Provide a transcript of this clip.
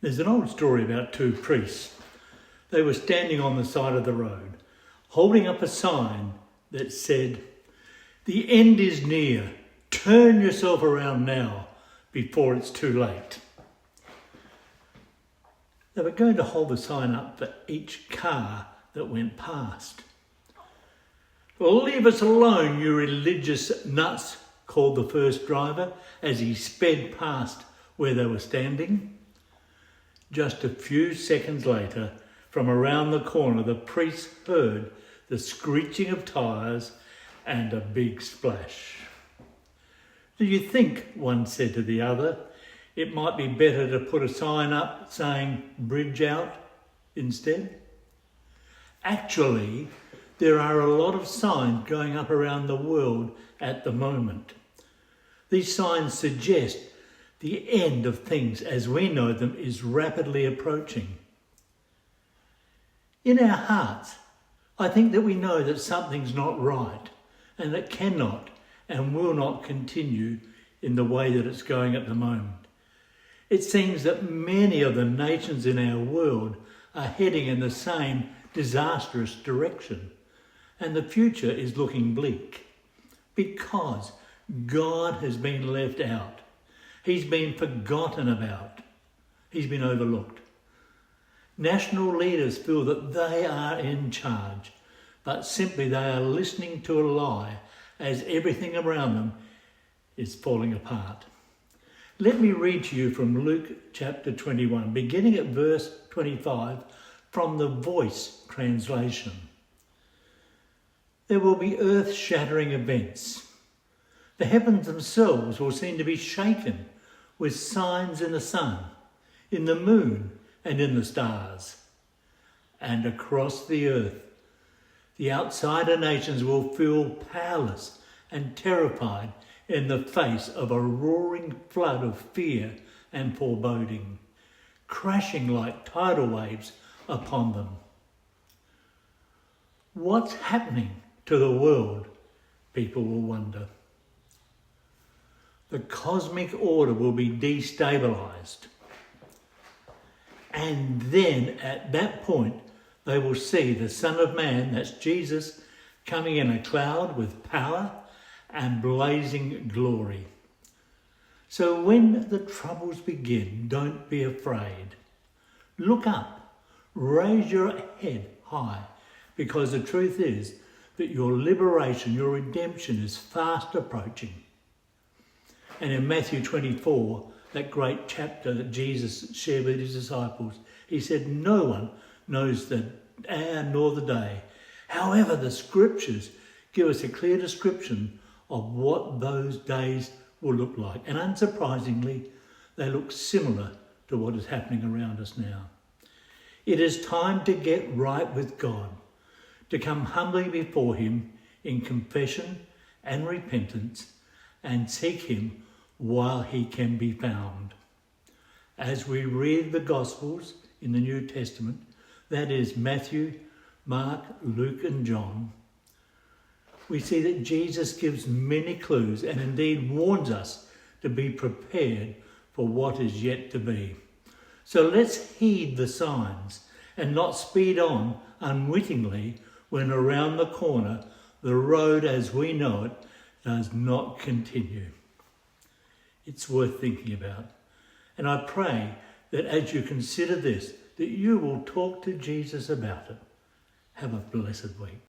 There's an old story about two priests. They were standing on the side of the road, holding up a sign that said, "The end is near. Turn yourself around now before it's too late." They were going to hold the sign up for each car that went past. "Well, leave us alone, you religious nuts," called the first driver as he sped past where they were standing. Just a few seconds later, from around the corner, the priest heard the screeching of tyres and a big splash. "Do you think," one said to the other, "it might be better to put a sign up saying 'bridge out' instead?" Actually, there are a lot of signs going up around the world at the moment. These signs suggest the end of things as we know them is rapidly approaching. In our hearts, I think that we know that something's not right and that cannot and will not continue in the way that it's going at the moment. It seems that many of the nations in our world are heading in the same disastrous direction, and the future is looking bleak because God has been left out. He's been forgotten about. He's been overlooked. National leaders feel that they are in charge, but simply they are listening to a lie as everything around them is falling apart. Let me read to you from Luke chapter 21, beginning at verse 25 from the Voice translation. There will be earth-shattering events. The heavens themselves will seem to be shaken with signs in the sun, in the moon, and in the stars. And across the earth, the outsider nations will feel powerless and terrified in the face of a roaring flood of fear and foreboding, crashing like tidal waves upon them. What's happening to the world? People will wonder. The cosmic order will be destabilised. And then at that point, they will see the Son of Man, that's Jesus, coming in a cloud with power and blazing glory. So when the troubles begin, don't be afraid. Look up, raise your head high, because the truth is that your liberation, your redemption is fast approaching. And in Matthew 24, that great chapter that Jesus shared with his disciples, he said, "No one knows the hour nor the day. However, the scriptures give us a clear description of what those days will look like." And unsurprisingly, they look similar to what is happening around us now. It is time to get right with God, to come humbly before him in confession and repentance and seek him while he can be found. As we read the Gospels in the New Testament, that is Matthew, Mark, Luke and John, we see that Jesus gives many clues and indeed warns us to be prepared for what is yet to be. So let's heed the signs and not speed on unwittingly when around the corner the road as we know it does not continue. It's worth thinking about. And I pray that as you consider this, that you will talk to Jesus about it. Have a blessed week.